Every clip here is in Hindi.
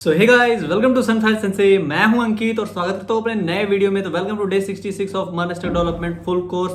So hey guys, welcome to Sunfire Sensei. मैं हूं अंकित और स्वागत करता हूं अपने नए वीडियो में। तो वेलकम टू डे 66 ऑफ मन स्टैक डेवलपमेंट फुल कोर्स।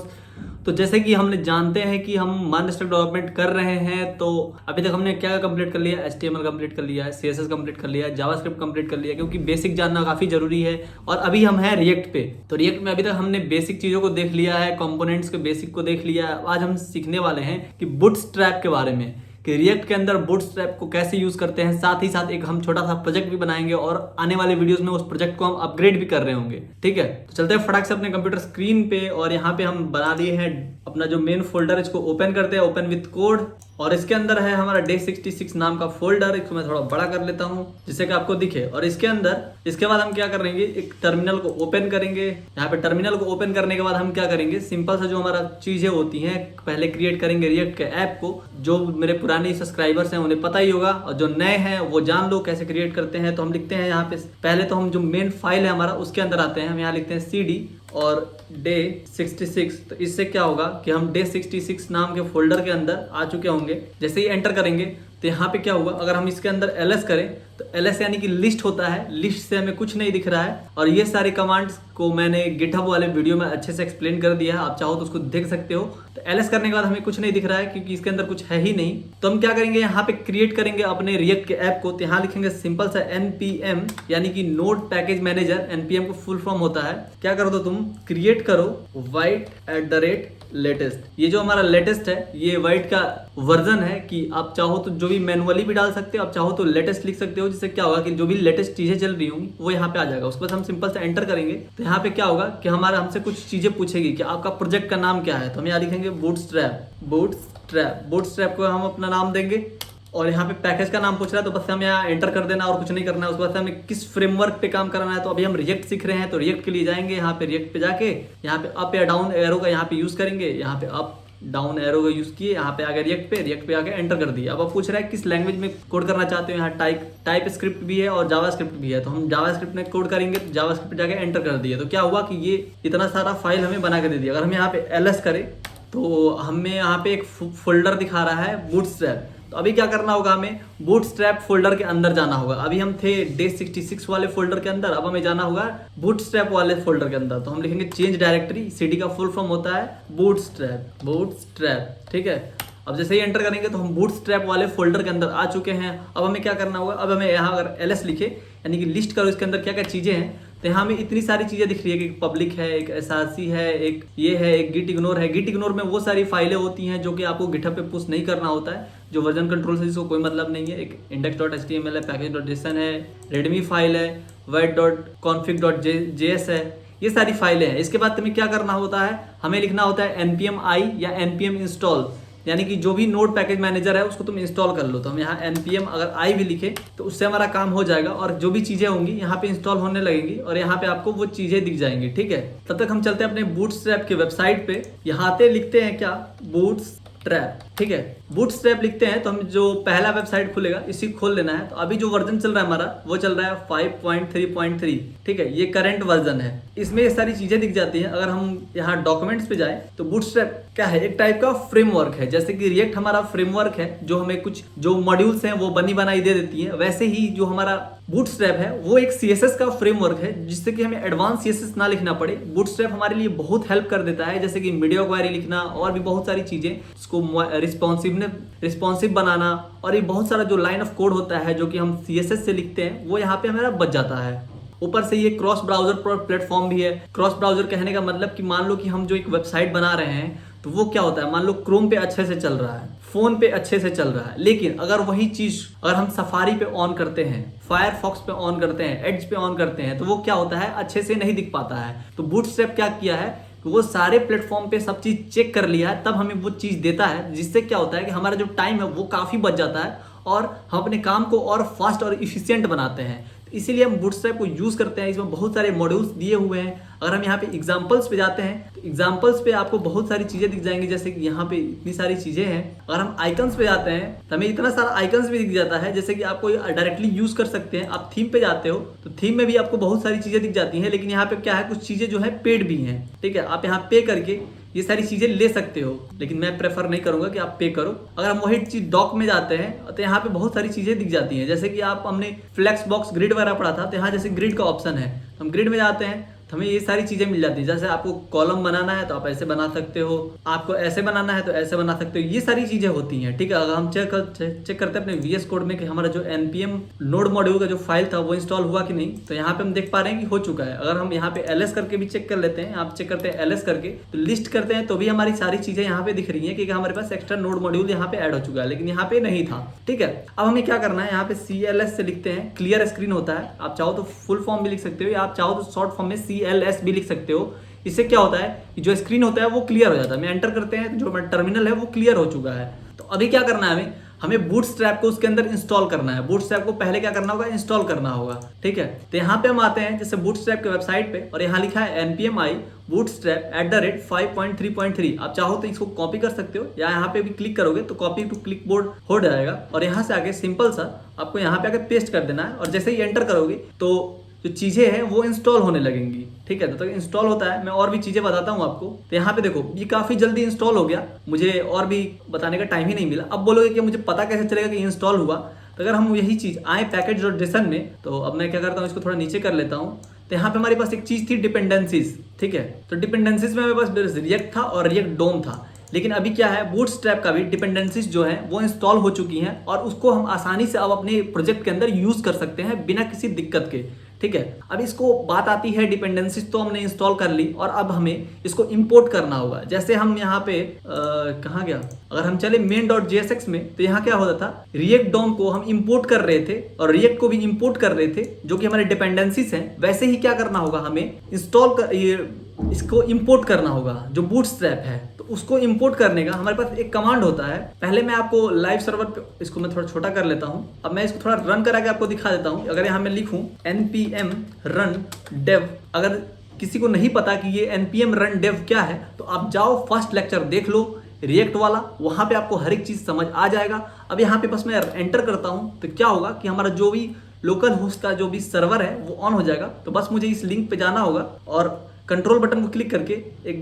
तो जैसे कि हमने जानते हैं कि हम मन स्टैक डेवलपमेंट कर रहे हैं, तो अभी तक हमने क्या कंप्लीट कर लिया? HTML कंप्लीट कर लिया है, CSS कंप्लीट कर लिया है, जावास्क्रिप्ट कंप्लीट कर लिया, क्योंकि बेसिक जानना काफी जरूरी है। और अभी हम हैं रिएक्ट पे। तो रिएक्ट में अभी तक हमने बेसिक चीजों को देख लिया है, कंपोनेंट्स के बेसिक को देख लिया है। आज हम सीखने वाले हैं कि बूटस्ट्रैप के बारे में, कि रिएक्ट के अंदर बूटस्ट्रैप को कैसे यूज करते हैं। साथ ही साथ एक हम छोटा सा प्रोजेक्ट भी बनाएंगे और आने वाले वीडियोस में उस प्रोजेक्ट को हम अपग्रेड भी कर रहे होंगे। ठीक है, तो चलते हैं फटाक से अपने कंप्यूटर स्क्रीन पे। और यहाँ पे हम बना दिए हैं अपना जो मेन फोल्डर, इसको ओपन करते हैं, ओपन विथ कोड। और इसके अंदर है हमारा डे 66 नाम का फोल्डर। इसको मैं थोड़ा बड़ा कर लेता हूँ जिससे कि आपको दिखे। और इसके अंदर इसके बाद हम क्या करेंगे, एक टर्मिनल को ओपन करेंगे। यहाँ पे टर्मिनल को ओपन करने के बाद हम क्या करेंगे, सिंपल सा जो हमारा चीजें होती हैं, पहले क्रिएट करेंगे रिएक्ट के ऐप को। जो मेरे पुराने सब्सक्राइबर्स हैं उन्हें पता ही होगा, और जो नए हैं वो जान लो कैसे क्रिएट करते हैं। तो हम लिखते हैं यहाँ पे, पहले तो हम जो मेन फाइल है हमारा उसके अंदर आते हैं। हम यहाँ लिखते हैं CD और डे 66। तो इससे क्या होगा कि हम डे 66 नाम के फोल्डर के अंदर आ चुके होंगे। जैसे ही एंटर करेंगे तो यहाँ पे क्या हुआ, अगर हम इसके अंदर ls करें तो ls यानी कि लिस्ट होता है। लिस्ट से हमें कुछ नहीं दिख रहा है। और ये सारे कमांड्स को मैंने गिटहब वाले वीडियो में अच्छे से एक्सप्लेन कर दिया है, आप चाहो तो उसको देख सकते हो। तो ls करने के बाद हमें कुछ नहीं दिख रहा है क्योंकि इसके अंदर कुछ है ही नहीं। तो हम क्या करेंगे, यहाँ पे क्रिएट करेंगे अपने रिएक्ट के ऐप को। तो यहाँ लिखेंगे सिंपल सा npm, यानी कि नोड पैकेज मैनेजर। npm को फुल फॉर्म होता है, क्या करो तो तुम क्रिएट करो void@latest। ये जो हमारा लेटेस्ट है, ये वाइट का वर्जन है। कि आप चाहो तो जो भी मैनुअली भी डाल सकते हो, आप चाहो तो लेटेस्ट लिख सकते हो, जिससे क्या होगा कि जो भी लेटेस्ट चीजें चल रही होंगी वो यहाँ पे आ जाएगा। उसके बाद हम सिंपल से एंटर करेंगे तो यहाँ पे क्या होगा कि हमारा हमसे कुछ चीजें पूछेगी कि आपका प्रोजेक्ट का नाम क्या है। तो हम यहाँ लिखेंगे बूटस्ट्रैप को हम अपना नाम देंगे। और यहाँ पे पैकेज का नाम पूछ रहा है, तो बस हम यहाँ एंटर कर देना और कुछ नहीं करना है। उसके बाद हमें किस फ्रेमवर्क पे काम करना है, तो अभी हम रिएक्ट सीख रहे हैं तो रिएक्ट के लिए जाएंगे। यहाँ पे रिएक्ट पे जाके यहाँ पे अप या डाउन एरो का यहाँ पे यूज करेंगे। यहाँ पे अप डाउन एरो का यूज किए, यहाँ पे आगे रिएक्ट पे आके एंटर कर दिया। अब आप पूछ रहा है किस लैंग्वेज में कोड करना चाहते हो। यहाँ टाइप स्क्रिप्ट भी है और जावास्क्रिप्ट भी है। तो हम जावास्क्रिप्ट में कोड करेंगे, तो जावास्क्रिप्ट जाके एंटर कर दिया। तो क्या हुआ कि ये इतना सारा फाइल हमें बना के दे दिया। अगर हम यहाँ पे ls करें तो हमें यहाँ पे एक फोल्डर दिखा रहा है बूटस्ट्रैप। तो अभी क्या करना होगा, हमें बूटस्ट्रैप फोल्डर के अंदर जाना होगा। अभी हम थे डे 66 वाले फोल्डर के अंदर, अब हमें जाना होगा बूटस्ट्रैप वाले फोल्डर के अंदर। तो हम लिखेंगे चेंज डायरेक्टरी। CD का फुल फॉर्म होता है बूटस्ट्रैप। ठीक है, अब जैसे ही एंटर करेंगे तो हम बूटस्ट्रैप वाले फोल्डर के अंदर आ चुके हैं। अब हमें क्या करना होगा, अब हमें यहाँ अगर ls लिखे यानी कि लिस्ट करो इसके अंदर क्या क्या चीजें हैं, तो यहाँ में इतनी सारी चीजें दिख रही है कि पब्लिक है, एक src है, एक ये है, एक git ignore है। git ignore में वो सारी फाइलें होती हैं जो कि आपको गिटहब पे पुश नहीं करना होता है, जो वर्जन कंट्रोल से जिसको कोई मतलब नहीं है। एक index.html है, package.json है, readme फाइल है, void.config.js है, ये सारी फाइलें हैं। इसके बाद तुम्हें क्या करना होता है, हमें लिखना होता है npm i या npm install, यानी कि जो भी नोड पैकेज मैनेजर है उसको तुम इंस्टॉल कर लो। तो हम यहाँ npm अगर i भी लिखे तो उससे हमारा काम हो जाएगा। और जो भी चीजें होंगी यहाँ पे इंस्टॉल होने लगेंगी और यहाँ पे आपको वो चीजें दिख जाएंगी। ठीक है, तब तक हम चलते हैं अपने बूटस्ट्रैप के वेबसाइट पे। यहाँ पे लिखते हैं क्या, बूटस्ट्रैप। ठीक है, बूटस्ट्रैप लिखते हैं तो हम जो पहला वेबसाइट खुलेगा इसी खोल लेना है। तो अभी जो वर्जन चल रहा है हमारा वो चल रहा है 5.3.3। ठीक है, ये करंट वर्जन है। इसमें ये सारी चीजें दिख जाती हैं। अगर हम यहाँ डॉक्यूमेंट्स पे जाए तो बूटस्ट्रैप क्या है, एक टाइप का फ्रेमवर्क है। जैसे कि रिएक्ट हमारा फ्रेमवर्क है जो हमें कुछ जो मॉड्यूल्स हैं वो बनी बनाई दे देती है, वैसे ही जो हमारा बूटस्ट्रैप है वो एक CSS का फ्रेमवर्क है, जिससे कि हमें एडवांस CSS ना लिखना पड़े। बूटस्ट्रैप हमारे लिए बहुत हेल्प कर देता है, जैसे कि मीडिया क्वेरी लिखना और भी बहुत सारी चीजें, इसको रिस्पॉन्सिव बनाना, और ये बहुत सारा जो लाइन ऑफ कोड होता है जो कि हम CSS से लिखते हैं वो यहाँ पे हमारा बच जाता है। ऊपर से ये क्रॉस ब्राउजर प्लेटफॉर्म भी है। क्रॉस ब्राउजर कहने का मतलब कि मान लो कि हम जो एक वेबसाइट बना रहे हैं तो वो क्या होता है, मान लो क्रोम पे अच्छे से चल रहा है, फोन पे अच्छे से चल रहा है, लेकिन अगर वही चीज अगर हम सफारी पे ऑन करते हैं, फायरफॉक्स पे ऑन करते हैं, एड्ज पे ऑन करते हैं, तो वो क्या होता है, अच्छे से नहीं दिख पाता है। तो बूटस्ट्रैप क्या किया है, वो सारे प्लेटफॉर्म पे सब चीज चेक कर लिया है, तब हमें वो चीज देता है, जिससे क्या होता है कि हमारा जो टाइम है वो काफी बच जाता है और हम अपने काम को और फास्ट और इफिशिएंट बनाते हैं। इसीलिए हम बूटस्ट्रैप को यूज करते हैं। इसमें बहुत सारे मॉड्यूल्स दिए हुए हैं। अगर हम यहाँ पे एग्जांपल्स पे जाते हैं तो एग्जांपल्स पे आपको बहुत सारी चीजें दिख जाएंगी, जैसे कि यहाँ पे इतनी सारी चीजें हैं। अगर हम आइकन्स पे जाते हैं तो हमें इतना सारा आइकन्स भी दिख जाता है, जैसे कि आपको डायरेक्टली यूज कर सकते हैं। आप थीम पे जाते हो तो थीम में भी आपको बहुत सारी चीजें दिख जाती हैं, लेकिन यहाँ पे क्या है, कुछ चीजें जो है पेड भी हैं। ठीक है, आप यहाँ पे करके ये सारी चीजें ले सकते हो, लेकिन मैं प्रेफर नहीं करूंगा कि आप पे करो। अगर हम वही चीज डॉक में जाते हैं तो यहाँ पे बहुत सारी चीजें दिख जाती हैं, जैसे कि हमने फ्लेक्स बॉक्स ग्रिड वगैरह पढ़ा था, तो यहाँ जैसे ग्रिड का ऑप्शन है, हम ग्रिड में जाते हैं तो हमें ये सारी चीजें मिल जाती है। जैसे आपको कॉलम बनाना है तो आप ऐसे बना सकते हो, आपको ऐसे बनाना है तो ऐसे बना सकते हो, ये सारी चीजें होती हैं, ठीक है। अगर हम चेक करते हैं अपने VS कोड में कि हमारा जो npm नोड मॉड्यूल का जो फाइल था वो इंस्टॉल हुआ कि नहीं, तो यहाँ पे हम देख पा रहे हैं कि हो चुका है। अगर हम यहाँ पे ls करके भी चेक कर लेते हैं, आप चेक करते हैं ls करके, तो लिस्ट करते हैं तो भी हमारी सारी चीजें यहाँ पे दिख रही है कि हमारे पास एक्स्ट्रा नोड मॉड्यूल यहाँ पे ऐड हो चुका है, लेकिन यहाँ पे नहीं था, ठीक है। अब हमें क्या करना है, यहाँ पे CLS से लिखते हैं, क्लियर स्क्रीन होता है। आप चाहो तो फुल फॉर्म भी लिख सकते हो या आप चाहो तो शॉर्ट फॉर्म में CLS भी लिख सकते हो। इससे क्या होता है कि जो स्क्रीन होता है वो क्लियर हो जाता है। मैं एंटर करते हैं तो जो हमारा टर्मिनल है वो क्लियर हो चुका है। तो अभी क्या करना है, हमें बूटस्ट्रैप को उसके अंदर इंस्टॉल करना है। बूटस्ट्रैप को पहले क्या करना होगा, इंस्टॉल करना होगा, ठीक है। तो यहाँ पे हम आते हैं जैसे बूटस्ट्रैप के वेबसाइट पे, और यहाँ लिखा है npm i bootstrap @5.3.3। आप चाहो तो इसको कॉपी कर सकते हो या यहाँ पे भी क्लिक करोगे तो कॉपी टू क्लिक बोर्ड हो जाएगा, और यहाँ से आगे सिंपल सा आपको यहाँ पे आके पेस्ट कर देना है। और जैसे ही एंटर करोगे तो जो चीजें हैं वो इंस्टॉल होने लगेंगी, ठीक है। तो इंस्टॉल होता है, मैं और भी चीजें बताता हूँ आपको। तो यहाँ पे देखो ये काफी जल्दी इंस्टॉल हो गया, मुझे और भी बताने का टाइम ही नहीं मिला। अब बोलोगे कि मुझे पता कैसे चलेगा कि इंस्टॉल हुआ, तो अगर हम यही चीज आए पैकेज.json में, तो अब मैं क्या करता हूँ, इसको थोड़ा नीचे कर लेता हूँ। तो यहाँ पे हमारे पास एक चीज थी डिपेंडेंसीज, ठीक है। तो डिपेंडेंसीज में हमारे पास रिएक्ट था और रिएक्ट डोम था, लेकिन अभी क्या है, बूटस्ट्रैप का भी डिपेंडेंसीज जो है वो इंस्टॉल हो चुकी हैं और उसको हम आसानी से अब अपने प्रोजेक्ट के अंदर यूज कर सकते हैं बिना किसी दिक्कत के, ठीक है। अब इसको बात आती है डिपेंडेंसीज तो हमने इंस्टॉल कर ली और अब हमें इसको इंपोर्ट करना होगा। जैसे हम यहाँ पे कहाँ गया, अगर हम चले main.jsx में, तो यहाँ क्या होता था, रिएक्ट डोम को हम इंपोर्ट कर रहे थे और रिएक्ट को भी इंपोर्ट कर रहे थे जो कि हमारे डिपेंडेंसीज हैं। वैसे ही क्या करना होगा, हमें इसको इंपोर्ट करना होगा जो बूटस्ट्रैप है। तो उसको इंपोर्ट करने का हमारे पास एक कमांड होता है। पहले मैं आपको लाइव सर्वर पे इसको मैं थोड़ा छोटा कर लेता हूँ। अब मैं इसको थोड़ा रन करा के आपको दिखा देता हूँ। अगर यहाँ मैं लिखूँ npm run dev, अगर किसी को नहीं पता कि ये npm run dev क्या है, तो आप जाओ फर्स्ट लेक्चर देख लो रिएक्ट वाला, वहां पे आपको हर एक चीज समझ आ जाएगा। अब यहाँ पे बस मैं एंटर करता हूँ तो क्या होगा कि हमारा जो भी लोकल होस्ट का जो भी सर्वर है वो ऑन हो जाएगा। तो बस मुझे इस लिंक पे जाना होगा और कंट्रोल बटन को क्लिक करके एक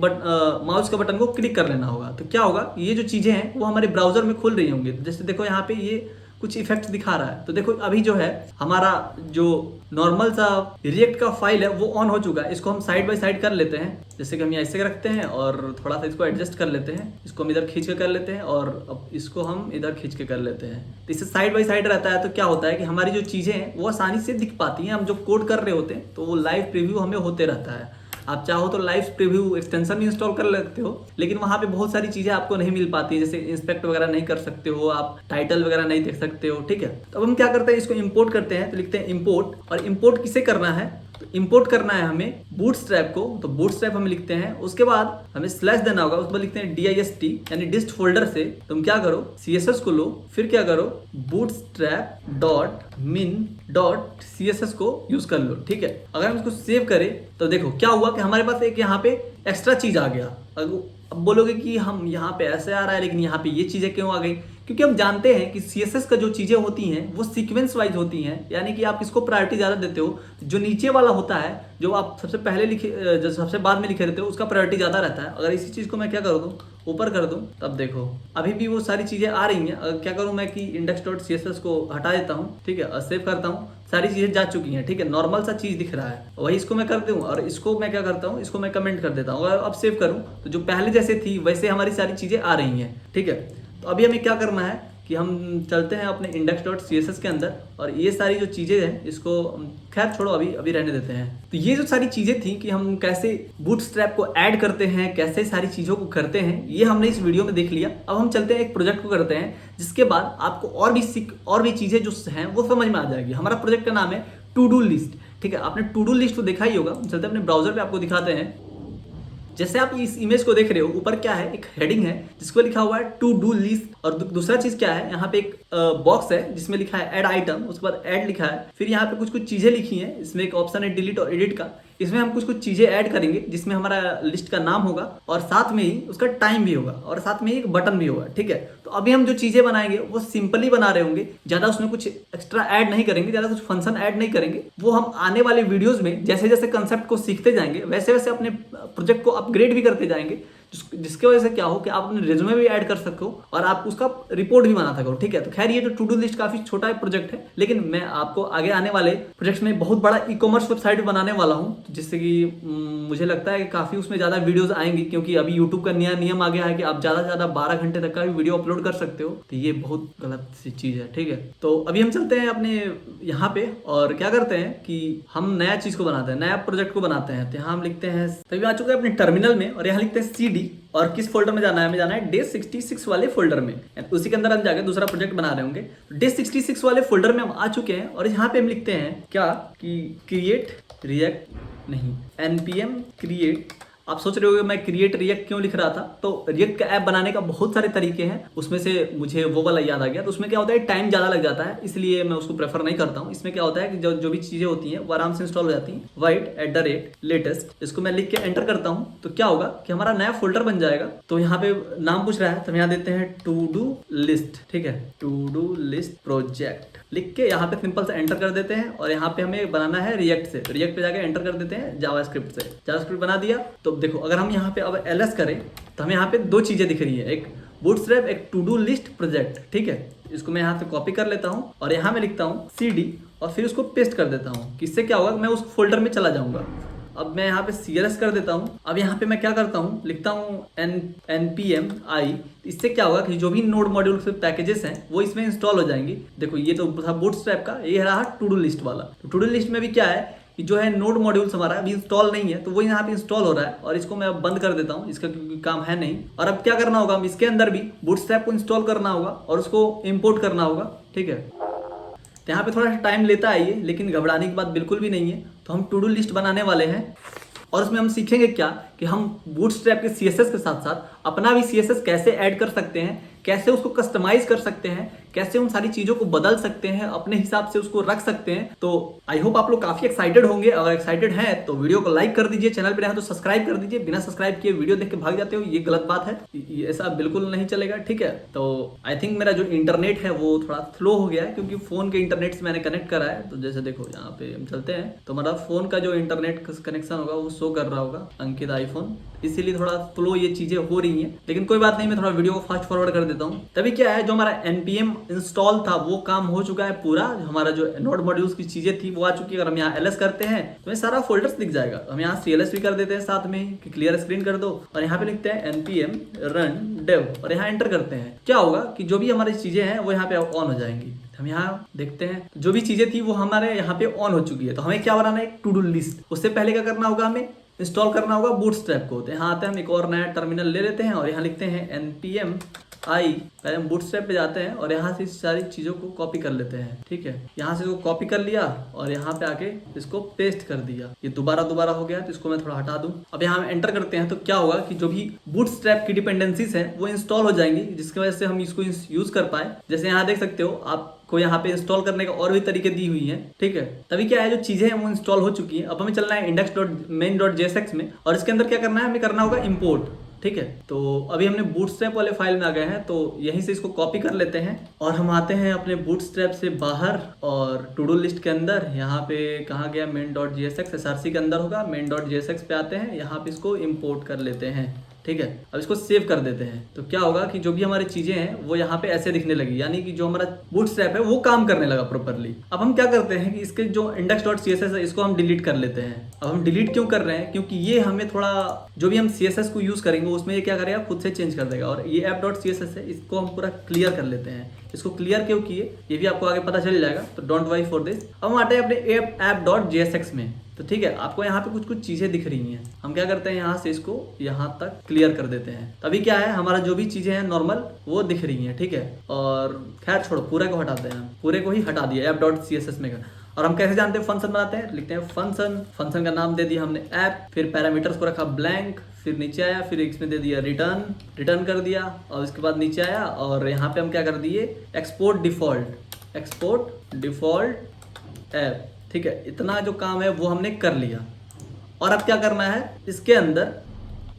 माउस का बटन को क्लिक कर लेना होगा। तो क्या होगा, ये जो चीजें हैं वो हमारे ब्राउजर में खुल रही होंगी। तो जैसे देखो यहाँ पे ये कुछ इफेक्ट दिखा रहा है। तो देखो अभी जो है हमारा जो नॉर्मल सा रिएक्ट का फाइल है वो ऑन हो चुका है। इसको हम साइड बाय साइड कर लेते हैं, जैसे कि हम ऐसे रखते हैं और थोड़ा सा इसको एडजस्ट कर लेते हैं। इसको हम इधर खींच के कर लेते हैं और अब इसको हम इधर खींच के कर लेते हैं। तो इससे साइड बाय साइड रहता है तो क्या होता है कि हमारी जो चीजें हैं वो आसानी से दिख पाती हैं। हम जो कोड कर रहे होते हैं तो वो लाइव प्रीव्यू हमें होते रहता है। आप चाहो तो लाइव प्रीव्यू एक्सटेंशन भी इंस्टॉल कर लेते हो, लेकिन वहां पे बहुत सारी चीजें आपको नहीं मिल पाती, जैसे इंस्पेक्ट वगैरह नहीं कर सकते हो, आप टाइटल वगैरह नहीं देख सकते हो, ठीक है। तो अब हम क्या करते हैं, इसको इंपोर्ट करते हैं। तो लिखते हैं इंपोर्ट, और इंपोर्ट किसे करना है, तो इंपोर्ट करना है हमें बूटस्ट्रैप को। तो बूटस्ट्रैप हम लिखते हैं, उसके बाद हमें स्लैश देना होगा, उसमें लिखते हैं dist यानी डिस्ट फोल्डर से। तुम क्या करो, CSS को लो, फिर क्या करो bootstrap.min.css को यूज कर लो, ठीक है। अगर हम इसको सेव करें तो देखो क्या हुआ कि हमारे पास एक यहाँ पे एक्स्ट्रा चीज आ गया। अब बोलोगे कि हम यहाँ पे ऐसे आ रहा है लेकिन यहाँ पे ये चीजें क्यों आ गई, क्योंकि हम जानते हैं कि CSS का जो चीजें होती हैं वो सीक्वेंस वाइज होती हैं, यानी कि आप किसको प्रायोरिटी ज्यादा देते हो, जो नीचे वाला होता है, जो आप सबसे पहले लिखे, जो सबसे बाद में लिखे रहते हो, उसका प्रायोरिटी ज्यादा रहता है। अगर इसी चीज को मैं क्या कर दूं, ऊपर कर दूं, तब देखो अभी भी वो सारी चीजें आ रही हैं। अगर क्या करूं मैं कि index.css को हटा देता हूं, ठीक है, और सेव करता हूं, सारी चीजें जा चुकी हैं, ठीक है, नॉर्मल सा चीज दिख रहा है। वही इसको मैं कर दूं और इसको मैं क्या करता हूं, इसको मैं कमेंट कर देता हूं। अगर अब सेव करूं तो जो पहले जैसे थी वैसे हमारी सारी चीजें आ रही हैं, ठीक है। तो अभी हमें क्या करना है कि हम चलते हैं अपने index.css के अंदर और ये सारी जो चीज़ें हैं इसको खैर छोड़ो, अभी रहने देते हैं। तो ये जो सारी चीज़ें थी कि हम कैसे बूटस्ट्रैप को ऐड करते हैं, कैसे सारी चीज़ों को करते हैं, ये हमने इस वीडियो में देख लिया। अब हम चलते हैं एक प्रोजेक्ट को करते हैं, जिसके बाद आपको और भी चीज़ें जो हैं वो समझ में आ जाएगी। हमारा प्रोजेक्ट का नाम है टू डू लिस्ट, ठीक है। आपने टू डू लिस्ट तो देखा ही होगा। चलते हैं अपने ब्राउजर पर, आपको दिखाते हैं। जैसे आप इस इमेज को देख रहे हो, ऊपर क्या है, एक हेडिंग है जिसको लिखा हुआ है टू डू लिस्ट, और दूसरा चीज क्या है, यहाँ पे एक बॉक्स है जिसमें लिखा है ऐड आइटम, उसके बाद ऐड लिखा है, फिर यहाँ पे कुछ चीजें लिखी हैं, इसमें एक ऑप्शन है डिलीट और एडिट का। इसमें हम कुछ चीजें ऐड करेंगे जिसमें हमारा लिस्ट का नाम होगा और साथ में ही उसका टाइम भी होगा और साथ में ही एक बटन भी होगा, ठीक है। तो अभी हम जो चीजें बनाएंगे वो सिंपली बना रहे होंगे, ज्यादा उसमें कुछ एक्स्ट्रा ऐड नहीं करेंगे, ज्यादा कुछ फंक्शन ऐड नहीं करेंगे। वो हम आने वाले वीडियोज में जैसे जैसे कंसेप्ट को सीखते जाएंगे वैसे वैसे अपने प्रोजेक्ट को अपग्रेड भी करते जाएंगे। जिसकी वजह से क्या हो कि आप अपने रिज्यूमे भी ऐड कर सको और आप उसका रिपोर्ट भी बना सको। ठीक है, तो खैर ये जो टू डू लिस्ट काफी छोटा प्रोजेक्ट है, लेकिन मैं आपको आगे आने वाले प्रोजेक्ट्स में बहुत बड़ा ई कॉमर्स वेबसाइट बनाने वाला हूँ, जिससे कि मुझे लगता है कि काफी उसमें ज्यादा वीडियोस आएंगी, क्योंकि अभी यूट्यूब का नया नियम आ गया है कि आप ज्यादा से ज्यादा 12 घंटे तक का भी वीडियो अपलोड कर सकते हो। तो ये बहुत गलत सी चीज है। ठीक है, तो अभी हम चलते हैं अपने यहाँ पे और क्या करते हैं कि हम नया चीज को बनाते हैं, नया प्रोजेक्ट को बनाते हैं। तो यहाँ हम लिखते हैं, तभी आ चुके हैं अपने टर्मिनल में, और यहाँ लिखते हैं CD, और किस फोल्डर में जाना है, हमें जाना है डे 66 वाले फोल्डर में। उसी के अंदर हम जाके दूसरा प्रोजेक्ट बना रहे होंगे। डे 66 वाले फोल्डर में हम आ चुके हैं, और यहाँ पे हम लिखते हैं क्या कि क्रिएट रिएक्ट नहीं npm क्रिएट। आप सोच रहे हो मैं क्रिएट रिएक्ट क्यों लिख रहा था, तो रिएक्ट का ऐप बनाने का बहुत सारे तरीके हैं, उसमें से मुझे वो वाला याद आ गया। तो उसमें क्या होता है, टाइम ज़्यादा लग जाता है, इसलिए मैं उसको प्रेफर नहीं करता हूँ। इसमें क्या होता है कि जो भी चीज़ें होती हैं वो आराम से इंस्टॉल हो जाती हैं। void@latest, इसको मैं लिख के एंटर करता हूँ, तो क्या होगा कि हमारा नया फोल्डर बन जाएगा। तो यहाँ पे नाम पूछ रहा है, तो हम यहाँ देते हैं टू डू लिस्ट। ठीक है, टू डू लिस्ट प्रोजेक्ट लिख के यहाँ पे सिंपल से एंटर कर देते हैं, और यहाँ पे हमें बनाना है रिएक्ट से। रिएक्ट पे जाके एंटर कर देते हैं जावास्क्रिप्ट से। जावास्क्रिप्ट बना दिया, तो देखो अगर हम यहाँ पे अब ls करें तो हमें यहाँ पे दो चीजें दिख रही है, एक बूटस्ट्रैप, एक टू डू लिस्ट प्रोजेक्ट। ठीक है, इसको मैं यहाँ से कॉपी कर लेता हूँ और यहाँ मैं लिखता हूँ CD, और फिर उसको पेस्ट कर देता हूँ। किससे क्या होगा, मैं उस फोल्डर में चला जाऊंगा। अब मैं यहाँ पे CLS कर देता हूँ। अब यहाँ पे मैं क्या करता हूँ, लिखता हूँ npm i। इससे क्या होगा कि जो भी नोड मॉड्यूल के पैकेजेस हैं वो इसमें इंस्टॉल हो जाएंगी। देखो ये तो था बूटस्ट्रैप का, ये रहा टू डू लिस्ट वाला। तो टू डू लिस्ट में भी क्या है कि जो है नोड मॉड्यूल्स हमारा अभी इंस्टॉल नहीं है, तो वो यहाँ पे इंस्टॉल हो रहा है, और इसको मैं अब बंद कर देता हूँ, इसका क्योंकि काम है नहीं। और अब क्या करना होगा, हम इसके अंदर भी बूटस्ट्रैप को इंस्टॉल करना होगा और उसको इंपोर्ट करना होगा। ठीक है, तो यहाँ पे थोड़ा सा टाइम लेता है ये, लेकिन घबराने की बात बिल्कुल भी नहीं है। तो हम टू डू लिस्ट बनाने वाले हैं, और उसमें हम सीखेंगे क्या कि हम बूटस्ट्रैप के CSS के साथ साथ अपना भी CSS कैसे ऐड कर सकते हैं, कैसे उसको कस्टमाइज कर सकते हैं, कैसे उन सारी चीज़ों को बदल सकते हैं, अपने हिसाब से उसको रख सकते हैं। तो आई होप आप लोग काफ़ी एक्साइटेड होंगे। अगर एक्साइटेड हैं तो वीडियो को लाइक कर दीजिए, चैनल पे नए हैं तो सब्सक्राइब कर दीजिए। बिना सब्सक्राइब किए वीडियो देख के भाग जाते हो, ये गलत बात है, ये ऐसा बिल्कुल नहीं चलेगा। ठीक है, तो आई थिंक मेरा जो इंटरनेट है वो थोड़ा स्लो हो गया है, क्योंकि फ़ोन के इंटरनेट से मैंने कनेक्ट करा है। तो जैसे देखो यहाँ पे हम चलते हैं, तो हमारा फ़ोन का जो इंटरनेट कनेक्शन होगा वो शो कर रहा होगा अंकित आईफोन, इसीलिए थोड़ा स्लो ये चीज़ें हो रही हैं। लेकिन कोई बात नहीं, मैं थोड़ा वीडियो को फास्ट फॉरवर्ड कर देता हूँ। तभी क्या है, जो हमारा npm इंस्टॉल था वो काम हो चुका है पूरा। हमारा जो नोड मॉड्यूल्स की चीजें थी वो आ चुकी है। अगर हम यहाँ ls करते हैं तो हमें सारा फोल्डर्स दिख जाएगा। हम यहाँ CLS भी कर देते हैं साथ में कि क्लियर स्क्रीन कर दो, और यहाँ पे लिखते हैं npm run dev, और यहाँ एंटर करते हैं। क्या होगा कि जो भी हमारी चीजें हैं वो यहाँ पे ऑन हो जाएंगी। हम यहाँ देखते हैं जो भी चीजें थी वो हमारे यहाँ पे ऑन हो चुकी है। तो हमें क्या बनाना है, एक टू डू लिस्ट। उससे पहले क्या करना होगा, हमें इंस्टॉल करना होगा बूटस्ट्रैप को। तो यहाँ आते हैं, हम एक और नया टर्मिनल ले लेते हैं और यहाँ लिखते हैं npm i। पहले हम बूटस्ट्रैप पे जाते हैं और यहाँ से सारी चीज़ों को कॉपी कर लेते हैं। ठीक है, यहाँ से इसको कॉपी कर लिया और यहाँ पे आके इसको पेस्ट कर दिया। ये दोबारा हो गया, तो इसको मैं थोड़ा हटा दूँ। अब यहाँ हम एंटर करते हैं, तो क्या होगा कि जो भी बूटस्ट्रैप की डिपेंडेंसीज हैं वो इंस्टॉल हो जाएंगी, जिसकी वजह से हम इसको यूज कर पाए। जैसे यहाँ देख सकते हो आप को यहाँ पे इंस्टॉल करने का और भी तरीके दी हुई हैं। ठीक है, तभी क्या है, जो चीजें हैं वो इंस्टॉल हो चुकी हैं। अब हमें चलना है index.main.jsx में, और इसके अंदर क्या करना है, हमें करना होगा इंपोर्ट। ठीक है, तो अभी हमने बूटस्ट्रैप वाले फाइल में आ गए हैं, तो यहीं से इसको कॉपी कर लेते हैं और हम आते हैं अपने बूटस्ट्रैप से बाहर और टू डू लिस्ट के अंदर। यहाँ पे कहाँ गया, main.jsx, src के अंदर होगा। main.jsx पे आते हैं, यहाँ पे इसको इंपोर्ट कर लेते हैं। ठीक है, अब इसको सेव कर देते हैं। तो क्या होगा कि जो भी हमारी चीजें हैं वो यहाँ पे ऐसे दिखने लगी, यानी कि जो हमारा बूटस्ट्रैप है वो काम करने लगा प्रॉपर्ली। अब हम क्या करते हैं कि इसके जो index.css है इसको हम डिलीट कर लेते हैं। अब हम डिलीट क्यों कर रहे हैं, क्योंकि ये हमें थोड़ा, जो भी हम CSS को यूज करेंगे उसमें ये क्या करेगा, खुद से चेंज कर देगा। और ये app.css है, इसको हम पूरा क्लियर कर लेते हैं। इसको क्लियर क्यों किए ये भी आपको आगे पता चल जाएगा, तो डोंट वरी फॉर दिस। अब हम आते हैं अपने app.jsx में। तो ठीक है, आपको यहाँ पे कुछ चीजें दिख रही हैं। हम क्या करते हैं, यहाँ से इसको यहाँ तक क्लियर कर देते हैं। तभी क्या है, हमारा जो भी चीजें हैं नॉर्मल वो दिख रही हैं। ठीक है, और खैर छोड़ो, पूरे को हटाते हैं। पूरे को ही हटा दिया app.css में। और हम कैसे जानते हैं, फंक्शन बनाते हैं, लिखते हैं फंक्शन का नाम दे दिया हमने ऐप, फिर पैरामीटर्स को रखा ब्लैंक, फिर नीचे आया, फिर इसमें दे दिया रिटर्न कर दिया, और उसके बाद नीचे आया और यहाँ पे हम क्या कर दिए, एक्सपोर्ट डिफॉल्ट ऐप। ठीक है, इतना जो काम है वो हमने कर लिया। और अब क्या करना है, इसके अंदर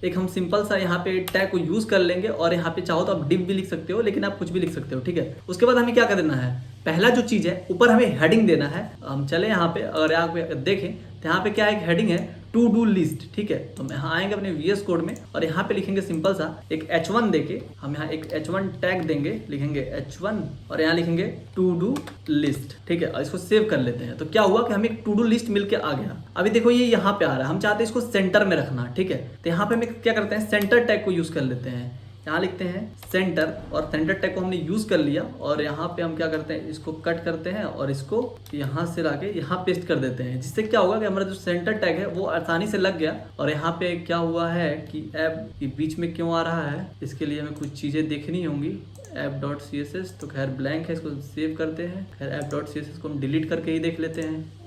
एक हम सिंपल सा यहाँ पे टैग को यूज कर लेंगे, और यहाँ पे चाहो तो आप डिव भी लिख सकते हो, लेकिन आप कुछ भी लिख सकते हो। ठीक है, उसके बाद हमें क्या कर देना है, पहला जो चीज है ऊपर हमें हेडिंग देना है। हम चले यहाँ पे, अगर यहाँ पे देखें तो यहाँ पे क्या एक हेडिंग है, टू डू लिस्ट, ठीक है। तो हम यहाँ आएंगे अपने VS कोड में और यहाँ पे लिखेंगे सिंपल सा एक H1 देके, हम यहाँ एक H1 टैग देंगे, लिखेंगे H1 और यहाँ लिखेंगे टू डू लिस्ट, ठीक है। और इसको सेव कर लेते हैं। तो क्या हुआ कि हमें एक टू डू लिस्ट मिलके आ गया। अभी देखो ये यहाँ पे आ रहा है, हम चाहते हैं इसको सेंटर में रखना, ठीक है। तो यहाँ पे हम क्या करते हैं, सेंटर टैग को यूज कर लेते हैं। यहाँ लिखते हैं सेंटर और सेंटर टैग को हमने यूज कर लिया और यहाँ पे हम क्या करते हैं, इसको कट करते हैं और इसको यहाँ से लाके यहाँ पेस्ट कर देते हैं, जिससे क्या होगा कि हमारा जो सेंटर टैग है वो आसानी से लग गया। और यहाँ पे क्या हुआ है कि ऐप के बीच में क्यों आ रहा है, इसके लिए हमें कुछ चीजें देखनी होंगी। app.css तो खैर ब्लैंक है, इसको सेव करते हैं। खैर app.css को हम डिलीट करके ही देख लेते हैं।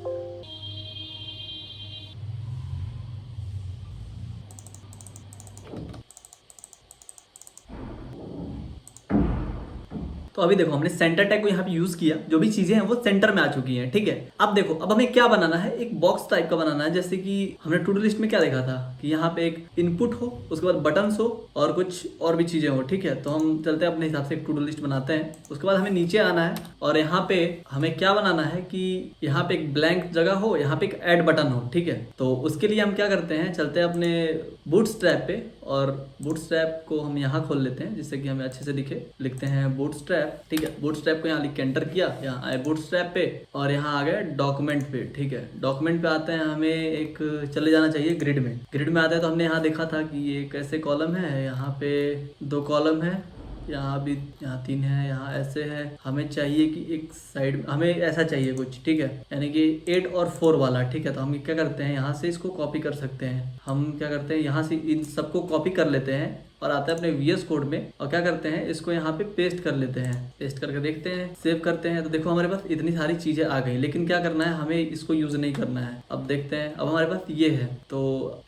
तो अभी देखो हमने सेंटर टैग को यहाँ पे यूज किया, जो भी चीजें हैं वो सेंटर में आ चुकी हैं, ठीक है। अब देखो अब हमें क्या बनाना है, एक बॉक्स टाइप का बनाना है। जैसे कि हमने टू डू लिस्ट में क्या देखा था कि यहाँ पे एक इनपुट हो, उसके बाद बटन्स हो और कुछ और भी चीजें हो, ठीक है। तो हम चलते हैं अपने हिसाब से एक टू डू लिस्ट बनाते हैं। उसके बाद हमें नीचे आना है और यहाँ पे हमें क्या बनाना है कि यहाँ पे एक ब्लैंक जगह हो, यहाँ पे एक ऐड बटन हो, ठीक है। तो उसके लिए हम क्या करते हैं, चलते हैं अपने बूटस्ट्रैप पे और बूटस्ट्रैप को हम यहाँ खोल लेते हैं जिससे कि हमें अच्छे से दिखे। लिखते हैं बूटस्ट्रैप, ठीक है। बूटस्ट्रैप को यहाँ लिख के एंटर किया, यहाँ आए बूटस्ट्रैप पे और यहाँ आ गए डॉक्यूमेंट पे, ठीक है। डॉक्यूमेंट पे आते हैं, हमें एक चले जाना चाहिए ग्रिड में। ग्रिड में आते हैं तो हमने यहाँ देखा था कि ये कैसे कॉलम है, यहाँ पे 2 कॉलम है, यहाँ भी, यहाँ 3 है, यहाँ ऐसे है। हमें चाहिए कि एक साइड हमें ऐसा चाहिए कुछ, ठीक है, यानी कि 8 और 4 वाला, ठीक है। तो हम क्या करते हैं, यहाँ से इसको कॉपी कर सकते हैं। हम क्या करते हैं, यहाँ से इन सबको कॉपी कर लेते हैं और आते हैं अपने VS कोड में और क्या करते हैं, इसको यहाँ पे पेस्ट कर लेते हैं। पेस्ट करके देखते हैं, सेव करते हैं। तो देखो हमारे पास इतनी सारी चीजें आ गई, लेकिन क्या करना है, हमें इसको यूज नहीं करना है। अब देखते हैं, अब हमारे पास ये है। तो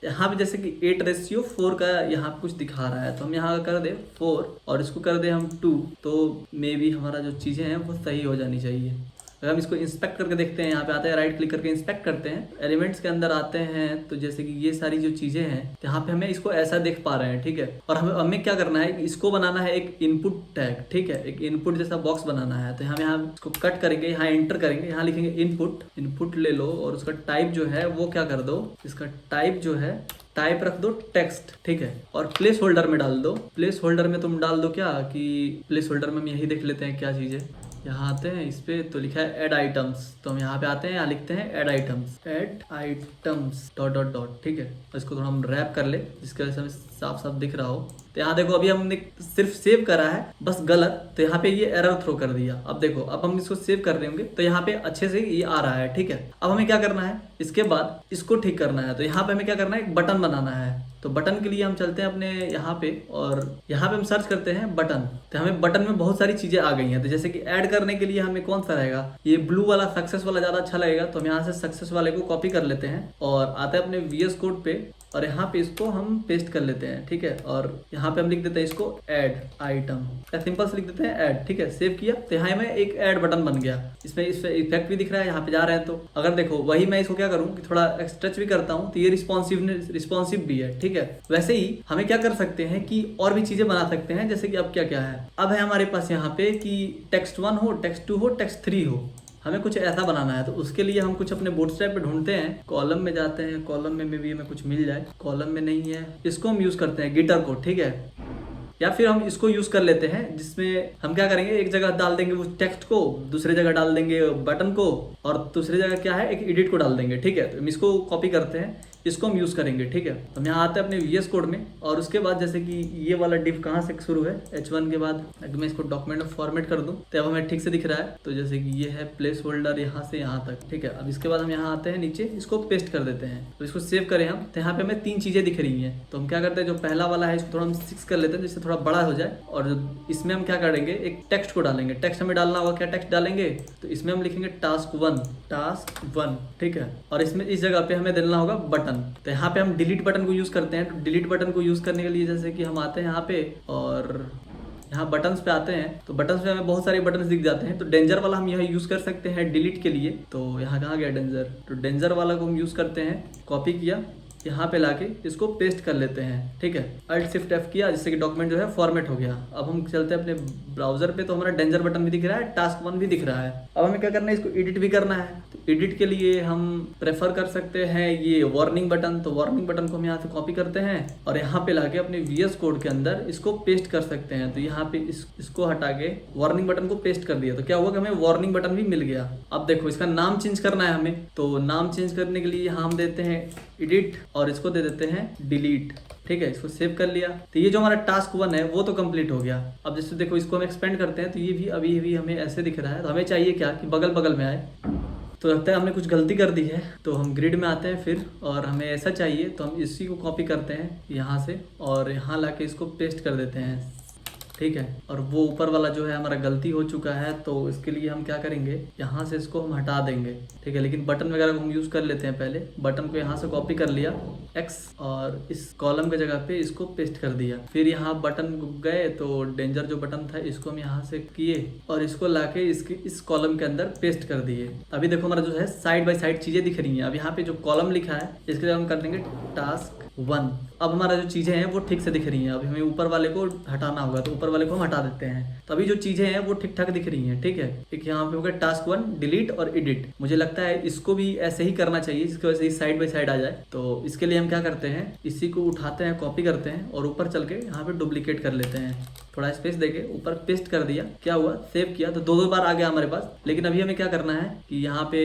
यहाँ पे जैसे कि 8:4 का यहाँ पे कुछ दिखा रहा है, तो हम यहाँ कर दे 4 और इसको कर दे हम 2, तो मे बी हमारा जो चीजें हैं वो सही हो जानी चाहिए। अगर हम इसको इंस्पेक्ट करके देखते हैं, यहाँ पे आते हैं, राइट क्लिक करके इंस्पेक्ट करते हैं, एलिमेंट्स के अंदर आते हैं, तो जैसे कि ये सारी जो चीजें हैं यहाँ पे हमें इसको ऐसा देख पा रहे हैं, ठीक है। और हमें क्या करना है, इसको बनाना है एक इनपुट टैग, ठीक है, एक इनपुट जैसा बॉक्स बनाना है। तो हम यहाँ इसको कट करेंगे, यहाँ एंटर करेंगे, यहाँ लिखेंगे इनपुट ले लो और उसका टाइप जो है वो क्या कर दो, इसका टाइप जो है टाइप रख दो टेक्स्ट, ठीक है। और प्लेस होल्डर में डाल दो। प्लेस होल्डर में तुम डाल दो क्या कि प्लेस होल्डर में हम यही देख लेते हैं क्या चीज़ है। यहाँ आते हैं, इस पे तो लिखा है ऐड आइटम्स, तो हम यहाँ पे आते हैं, यहाँ लिखते हैं add items dot dot dot, ठीक है। इसको थोड़ा हम रैप कर ले जिसकी वजह से हमें साफ साफ दिख रहा हो। तो यहाँ देखो अभी हमने सिर्फ सेव करा है बस गलत, तो यहाँ पे ये एरर थ्रो कर दिया। अब देखो अब हम इसको सेव कर रहे होंगे तो यहाँ पे अच्छे से ये आ रहा है, ठीक है। अब हमें क्या करना है, इसके बाद इसको ठीक करना है। तो यहाँ पे हमें क्या करना है, एक बटन बनाना है। तो बटन के लिए हम चलते हैं अपने यहाँ पे और यहाँ पे हम सर्च करते हैं बटन। तो हमें बटन में बहुत सारी चीजें आ गई हैं। तो जैसे कि ऐड करने के लिए हमें कौन सा रहेगा, ये ब्लू वाला सक्सेस वाला ज्यादा अच्छा लगेगा। तो हम यहाँ से सक्सेस वाले को कॉपी कर लेते हैं और आते हैं अपने VS कोड पे और यहाँ पे इसको हम पेस्ट कर लेते हैं, ठीक है। और यहाँ पे हम लिख देते हैं इसको ऐड आइटम, सिंपल से लिख देते हैं ऐड, ठीक है। सेव किया तो यहाँ में एक ऐड बटन बन गया। इसमें इफेक्ट भी दिख रहा है, यहाँ पे जा रहे हैं। तो अगर देखो वही मैं इसको क्या करूँ कि थोड़ा स्ट्रेच भी करता हूँ तो ये रिस्पॉन्सिव भी है, ठीक है। वैसे ही हमें क्या कर सकते हैं कि और भी चीजें बना सकते हैं। जैसे कि अब क्या क्या है, अब है हमारे पास यहाँ पे कि टेक्स्ट 1 हो, टेक्स्ट 2 हो, टेक्स्ट 3 हो। हमें कुछ ऐसा बनाना है। तो उसके लिए हम कुछ अपने बूटस्ट्रैप पे ढूंढते हैं, कॉलम में जाते हैं, कॉलम में भी हमें कुछ मिल जाए। कॉलम में नहीं है, इसको हम यूज करते हैं गिटर को, ठीक है। या फिर हम इसको यूज कर लेते हैं जिसमें हम क्या करेंगे, एक जगह डाल देंगे उस टेक्स्ट को, दूसरी जगह डाल देंगे बटन को और दूसरी जगह क्या है, एक एडिट को डाल देंगे, ठीक है। तो हम इसको कॉपी करते हैं, इसको हम यूज करेंगे, ठीक है। हम यहाँ आते हैं अपने VS कोड में और उसके बाद जैसे कि ये वाला डिव कहाँ से शुरू है, H1 के बाद। अगर मैं इसको डॉक्यूमेंट में फॉर्मेट कर दूं तो अब हमें ठीक से दिख रहा है। तो जैसे कि ये है प्लेस होल्डर यहाँ से यहाँ तक, ठीक है। अब इसके बाद हम यहाँ आते हैं नीचे, इसको पेस्ट कर देते हैं। तो इसको सेव करें हम, तो यहाँ पे हमें 3 चीजें दिख रही हैं। तो हम क्या करते हैं, जो पहला वाला है इसको थोड़ा हम 6 कर लेते हैं जिससे थोड़ा बड़ा हो जाए। और इसमें हम क्या करेंगे, एक टेक्स्ट को डालेंगे। टेक्स्ट हमें डालना होगा, क्या टेक्स्ट डालेंगे, तो इसमें हम लिखेंगे टास्क 1, ठीक है। और इसमें इस जगह पे हमें देना होगा बटन। तो यहाँ पे हम डिलीट बटन को यूज करते हैं। तो डिलीट बटन को यूज करने के लिए जैसे कि हम आते हैं यहाँ पे और यहाँ बटन्स पे आते हैं। तो बटन्स पे हमें बहुत सारे बटन्स दिख जाते हैं। तो डेंजर वाला हम यह यूज कर सकते हैं डिलीट के लिए। तो यहाँ कहाँ गया डेंजर, तो डेंजर वाला को हम यूज करते हैं, कॉपी किया यहाँ पे लाके इसको पेस्ट कर लेते हैं। ठीक है, Alt Shift F किया जिससे कि डॉक्यूमेंट जो है फॉर्मेट हो गया। अब हम चलते हैं अपने ब्राउजर पे, तो हमारा डेंजर बटन भी दिख रहा है, टास्क 1 भी दिख रहा है। अब हमें क्या करना है, इसको एडिट भी करना है। तो एडिट के लिए हम प्रेफर कर सकते हैं ये वार्निंग बटन। तो वार्निंग बटन को हम यहाँ से कॉपी करते हैं और यहाँ पे लाके अपने VS कोड के अंदर इसको पेस्ट कर सकते हैं। तो यहाँ पे इसको हटा के वार्निंग बटन को पेस्ट कर दिया, तो क्या हुआ कि हमें वार्निंग बटन भी मिल गया। अब देखो इसका नाम चेंज करना है हमें, तो नाम चेंज करने के लिए यहाँ हम देते हैं एडिट और इसको दे देते हैं डिलीट। ठीक है, इसको सेव कर लिया। तो ये जो हमारा टास्क 1 है वो तो कंप्लीट हो गया। अब जैसे देखो इसको हम एक्सपेंड करते हैं तो ये भी अभी भी हमें ऐसे दिख रहा है। तो हमें चाहिए क्या कि बगल बगल में आए। तो लगता है हमने कुछ गलती कर दी है, तो हम ग्रिड में आते हैं फिर, और हमें ऐसा चाहिए तो हम इसी को कॉपी करते हैं यहाँ से और यहाँ लाके इसको पेस्ट कर देते हैं। ठीक है, और वो ऊपर वाला जो है हमारा गलती हो चुका है, तो इसके लिए हम क्या करेंगे, यहाँ से इसको हम हटा देंगे। ठीक है, लेकिन बटन वगैरह को हम यूज़ कर लेते हैं। पहले बटन को यहाँ से कॉपी कर लिया X और इस कॉलम के जगह पे इसको पेस्ट कर दिया। फिर यहाँ बटन गए तो डेंजर जो बटन था इसको हम यहाँ से किए और इसको लाके इसके इस कॉलम के अंदर पेस्ट कर दिए। अभी देखो हमारा जो है साइड बाय साइड चीज़ें दिख रही हैं। अब यहाँ पे जो कॉलम लिखा है इसके जगह हम कर देंगे टास्क 1। अब हमारा जो चीज़ें हैं वो ठीक से दिख रही हैं। अभी हमें ऊपर वाले को हटाना होगा, तो ऊपर वाले को हम हटा देते हैं। तो अभी जो चीज़ें हैं वो ठीक ठाक दिख रही हैं। ठीक है, एक यहाँ पे हो गया टास्क 1, डिलीट और एडिट। मुझे लगता है इसको भी ऐसे ही करना चाहिए, जिसकी वजह से साइड बाय साइड आ जाए। तो इसके लिए हम क्या करते हैं, इसी को उठाते हैं, कॉपी करते हैं और ऊपर चल के यहाँ पे डुप्लीकेट कर लेते हैं। थोड़ा स्पेस देके ऊपर पेस्ट कर दिया। क्या हुआ, सेव किया तो दो बार आ गया हमारे पास। लेकिन अभी हमें क्या करना है कि यहाँ पे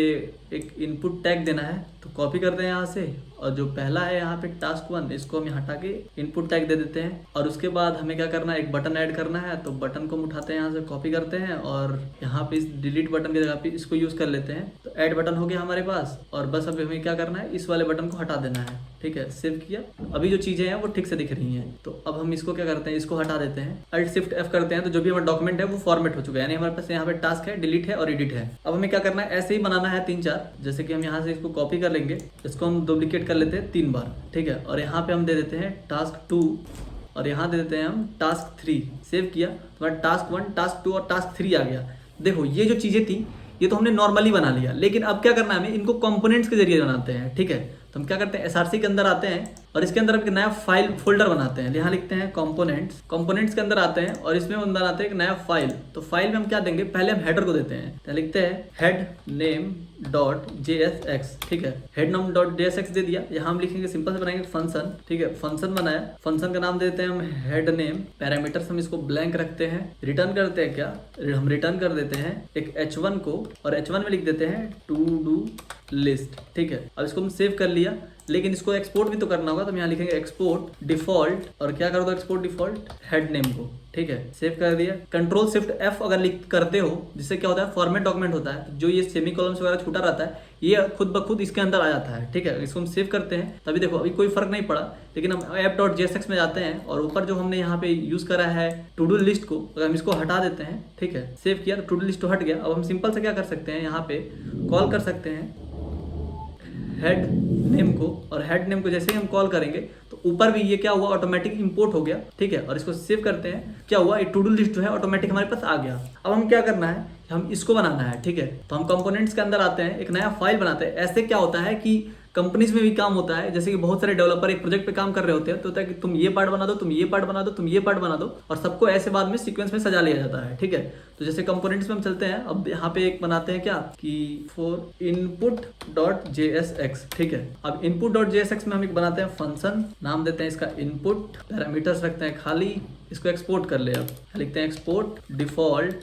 एक इनपुट टैग देना है, तो कॉपी करते हैं यहाँ से और जो पहला है यहाँ पे टास्क 1 इसको हम हटा के इनपुट टैग दे देते हैं। और उसके बाद हमें क्या करना है, एक बटन ऐड करना है। तो बटन को हम उठाते हैं यहाँ से, कॉपी करते हैं और यहाँ पे इस डिलीट बटन की जगह पे इसको यूज कर लेते हैं। तो ऐड बटन हो गया हमारे पास और बस अभी हमें क्या करना है, इस वाले बटन को हटा देना है। ठीक है, सेव किया। अभी जो चीजें हैं वो ठीक से दिख रही हैं। तो अब हम इसको क्या करते हैं, इसको हटा देते हैं, Alt Shift F करते हैं। तो जो भी हमारा डॉक्यूमेंट है वो फॉर्मेट हो चुका है, यानी हमारे पास यहाँ पे टास्क है, डिलीट है और एडिट है। अब हमें क्या करना है, ऐसे ही बनाना है 3-4। जैसे कि हम यहाँ से इसको कॉपी कर लेंगे, इसको हम डुप्लीकेट कर लेते हैं 3 बार। ठीक है, और यहाँ पे हम दे देते हैं टास्क 2 और यहाँ दे देते हैं हम टास्क 3। सेव किया तो हमारा टास्क 1, टास्क 2 और टास्क 3 आ गया। देखो ये जो चीजें थी ये तो हमने नॉर्मली बना लिया, लेकिन अब क्या करना है, हमें इनको कंपोनेंट्स के जरिए बनाते हैं। ठीक है, तो हम क्या करते हैं, SRC के अंदर आते हैं और इसके अंदर एक नया फाइल फोल्डर बनाते हैं। यहाँ लिखते हैं कंपोनेंट्स, कंपोनेंट्स के अंदर आते हैं और इसमें हम बनाते हैं एक नया फाइल। तो फाइल में हम क्या देंगे, पहले हम हेडर को देते हैं। तो लिखते हैं हेड नेम डॉट JSX। ठीक है, हेड नेम डॉट JSX दे दिया। यहाँ हम लिखेंगे, सिंपल से बनाएंगे फंक्शन। ठीक है, फंक्शन बनाया, फंक्शन का नाम देते हैं हम हेड नेम। पैरामीटर्स हम इसको ब्लैंक रखते हैं। रिटर्न करते हैं क्या, हम रिटर्न कर देते हैं एक H1 को और H1 में लिख देते हैं टू डू लिस्ट। ठीक है, अब इसको हम सेव कर लिया, लेकिन इसको एक्सपोर्ट भी तो करना होगा। तो हम यहाँ लिखेंगे एक्सपोर्ट डिफॉल्ट और क्या कर दो, एक्सपोर्ट डिफॉल्ट हेड नेम को। ठीक है, सेव कर दिया। कंट्रोल शिफ्ट F अगर लिख करते हो, जिससे क्या होता है, फॉर्मेट डॉक्यूमेंट होता है। जो ये सेमीकोलन्स वगैरह छूटा रहता है ये खुद ब खुद इसके अंदर आ जाता है। ठीक है, इसको हम सेव करते हैं। तभी देखो अभी कोई फर्क नहीं पड़ा, लेकिन हम app.jsx में जाते हैं और ऊपर जो हमने यहाँ पे यूज करा है टू डू लिस्ट को, अगर हम इसको हटा देते हैं। ठीक है, सेव किया तो टू डू लिस्ट तो हट गया। अब हम सिंपल से क्या कर सकते हैं, यहाँ पे कॉल कर सकते हैं हेड नेम को, और हेड नेम को जैसे ही हम कॉल करेंगे तो ऊपर भी ये क्या हुआ, ऑटोमेटिक इंपोर्ट हो गया। ठीक है, और इसको सेव करते हैं। क्या हुआ, ये टू डू लिस्ट जो है ऑटोमेटिक हमारे पास आ गया। अब हम क्या करना है, हम इसको बनाना है। ठीक है, तो हम कंपोनेंट्स के अंदर आते हैं, एक नया फाइल बनाते हैं। ऐसे क्या होता है कि कंपनीज में भी काम होता है, जैसे कि बहुत सारे डेवलपर एक प्रोजेक्ट पे काम कर रहे होते हैं, तो होता है कि तुम ये पार्ट बना दो, तुम ये पार्ट बना दो, तुम ये पार्ट बना दो, और सबको ऐसे बाद में सीक्वेंस में सजा लिया जाता है। ठीक है, तो जैसे कंपोनेंट्स में हम चलते हैं। अब यहाँ पे एक बनाते हैं क्या कि फॉर input.jsx। ठीक है, अब input.jsx में हम एक बनाते हैं फंक्शन, नाम देते हैं इसका इनपुट, पैरामीटर्स रखते हैं खाली, इसको एक्सपोर्ट कर ले। अब लिखते हैं एक्सपोर्ट डिफॉल्ट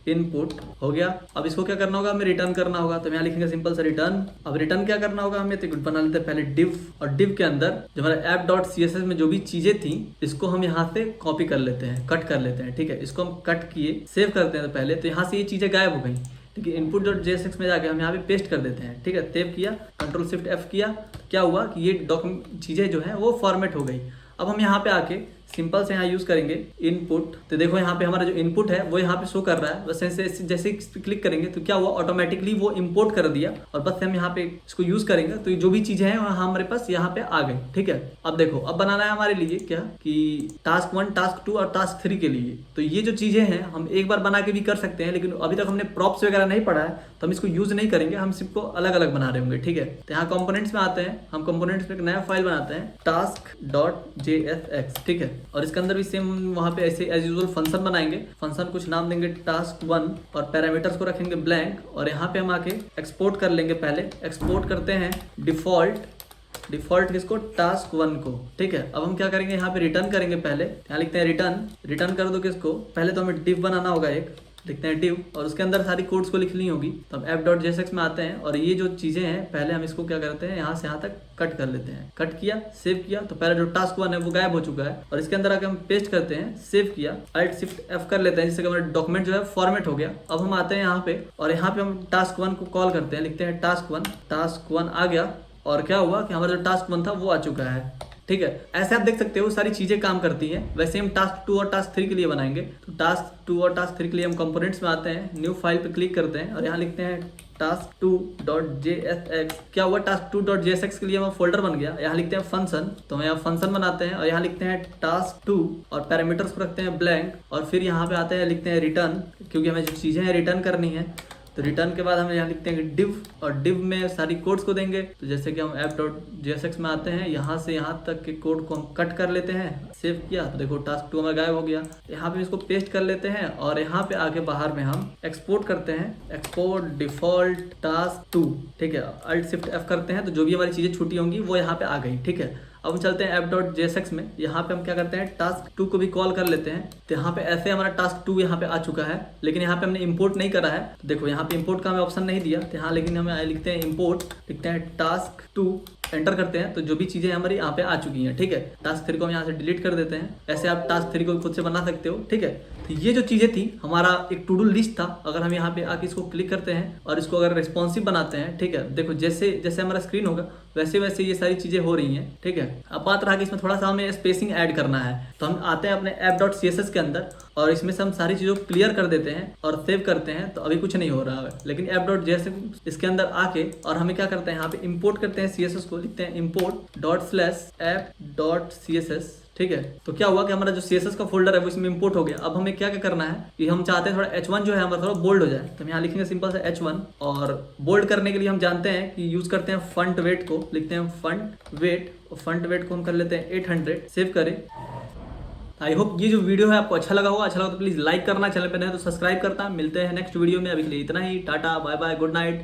इनपुट, हो गया। अब इसको क्या करना होगा, हमें रिटर्न करना होगा। तो यहाँ लिखेंगे सिंपल सा रिटर्न। अब रिटर्न क्या करना होगा हमें, तो बना लेते हैं पहले डिव, और डिव के अंदर जो हमारा app.css में जो भी चीजें थी इसको हम यहाँ से कॉपी कर लेते हैं, कट कर लेते हैं। ठीक है, इसको हम कट किए, सेव करते हैं। तो पहले तो यहाँ से ये चीजें गायब हो गई, लेकिन input.jsx में जाके हम यहाँ पे पेस्ट कर देते हैं। ठीक है, सेव किया, कंट्रोल शिफ्ट F किया, क्या हुआ कि ये डॉक्यूमेंट चीजें जो है वो फॉर्मेट हो गई। अब हम यहाँ पे आके सिंपल से यहाँ यूज करेंगे इनपुट। तो देखो यहाँ पे हमारा जो इनपुट है वो यहाँ पे शो कर रहा है। बस जैसे इस पे क्लिक करेंगे तो क्या हुआ, ऑटोमेटिकली वो इंपोर्ट कर दिया और बस हम यहाँ पे इसको यूज करेंगे तो जो भी चीजें हैं हमारे पास यहाँ पे आ गई। ठीक है, अब देखो अब बनाना है हमारे लिए क्या कि टास्क 1, टास्क 2 और टास्क 3 के लिए। तो ये जो चीजें हैं हम एक बार बना के भी कर सकते हैं, लेकिन अभी तक हमने प्रॉप्स वगैरह नहीं पढ़ा है तो हम इसको यूज नहीं करेंगे, हम सिर्फ अलग अलग बना रहे होंगे। ठीक है, तो यहाँ कंपोनेंट्स में आते हैं, हम कंपोनेंट्स में एक नया फाइल बनाते हैं task.jsx। ठीक है, और इसके अंदर भी सेम वहां पे ऐसे एज यूजुअल फंक्शन बनाएंगे। फंक्शन कुछ नाम देंगे टास्क 1 और पैरामीटर्स को रखेंगे ब्लैंक और यहाँ पे हम आके एक्सपोर्ट कर लेंगे। पहले एक्सपोर्ट करते हैं डिफॉल्ट किसको, टास्क 1 को। ठीक है, अब हम क्या करेंगे यहाँ पे रिटर्न करेंगे। पहले यहाँ लिखते हैं रिटर्न कर दो किसको, पहले तो हमें डिव बनाना होगा एक, लिखते हैं डिव और उसके अंदर सारी कोड्स को लिखनी होगी। तो हम app.jsx में आते हैं और ये जो चीजें हैं पहले हम इसको क्या करते हैं यहाँ से यहाँ तक कट कर लेते हैं। कट किया, सेव किया तो पहले जो टास्क 1 है वो गायब हो चुका है और इसके अंदर आके हम पेस्ट करते हैं। सेव किया, Alt Shift F कर लेते हैं जिससे कि हमारा डॉक्यूमेंट जो है फॉर्मेट हो गया। अब हम आते हैं यहाँ पे और यहाँ पे हम टास्क 1 को कॉल करते हैं, लिखते हैं टास्क 1 आ गया और क्या हुआ कि हमारा जो टास्क 1 था वो आ चुका है। ठीक है, ऐसे आप देख सकते हो सारी चीजें काम करती हैं। वैसे हम टास्क 2 और टास्क 3 के लिए बनाएंगे। तो टास्क 2 और टास्क 3 के लिए हम कंपोनेंट्स में आते हैं, न्यू फाइल पे क्लिक करते हैं और यहाँ लिखते हैं task2.jsx। क्या हुआ, task2.jsx के लिए हमारा फोल्डर बन गया। यहाँ लिखते हैं फंक्शन, तो हम यहाँ फंक्शन बनाते हैं और यहाँ लिखते हैं task2 और पैरामीटर्स को रखते हैं ब्लैंक और फिर यहाँ पे आते हैं लिखते हैं रिटर्न, क्योंकि हमें जो चीजें हैं रिटर्न करनी है। तो रिटर्न के बाद हम यहाँ लिखते हैं डिव और डिव में सारी कोड्स को देंगे। तो जैसे कि हम app.jsx में आते हैं, यहाँ से यहाँ तक के कोड को हम कट कर लेते हैं। सेव किया तो देखो टास्क 2 हमारा गायब हो गया। यहाँ पे इसको पेस्ट कर लेते हैं और यहाँ पे आके बाहर में हम एक्सपोर्ट करते हैं, एक्सपोर्ट डिफॉल्ट टास्क 2। ठीक है, Alt Shift F करते हैं तो जो भी हमारी चीजें छूटी होंगी वो यहाँ पे आ गई। ठीक है, अब हम चलते हैं app.jsx में। यहाँ पे हम क्या करते हैं टास्क 2 को भी कॉल कर लेते हैं। तो यहाँ पे ऐसे हमारा टास्क 2 यहाँ पे आ चुका है, लेकिन यहाँ पे हमने इंपोर्ट नहीं करा है। तो देखो यहाँ पे इंपोर्ट का हमें ऑप्शन नहीं दिया, तो यहाँ लेकिन हमें लिखते हैं इंपोर्ट, लिखते हैं टास्क 2, एंटर करते हैं तो जो भी चीजें हमारी यहाँ पे आ चुकी हैं। ठीक है, टास्क 3 को हम यहाँ से डिलीट कर देते हैं। ऐसे आप टास्क 3 को खुद से बना सकते हो। ठीक है, तो ये जो चीजें थी हमारा एक टू डू लिस्ट था। अगर हम यहाँ पे आके इसको क्लिक करते हैं और इसको अगर रिस्पॉन्सिव बनाते हैं, ठीक है, देखो जैसे जैसे हमारा स्क्रीन होगा वैसे वैसे ये सारी चीजें हो रही हैं। ठीक है, अब बात रहा कि इसमें थोड़ा सा हमें स्पेसिंग ऐड करना है। तो हम आते हैं अपने app.css के अंदर और इसमें से हम सारी चीजों को क्लियर कर देते हैं और सेव करते हैं। तो अभी कुछ नहीं हो रहा है, लेकिन app.jsx इसके अंदर आके और हमें क्या करते हैं यहाँ पे इंपोर्ट करते हैं CSS को, लिखते हैं import.app.css। ठीक है, तो क्या हुआ कि हमारा जो CSS का फोल्डर है वो इसमें इंपोर्ट हो गया। अब हमें क्या क्या करना है कि हम चाहते हैं थोड़ा H1 जो है हमारा थोड़ा बोल्ड हो जाए। तो हम यहाँ लिखेंगे सिंपल सा H1 और बोल्ड करने के लिए हम जानते हैं कि यूज करते हैं फंट वेट को, लिखते हैं फंट वेट और फंट वेट को हम कर लेते हैं 800। सेव करें। आई होप ये जो वीडियो है आपको अच्छा लगा होगा। अच्छा लगा तो प्लीज लाइक करना, चैनल पर नए तो सब्सक्राइब करता। मिलते हैं नेक्स्ट वीडियो में, अभी के लिए इतना ही, tata bye bye, good night.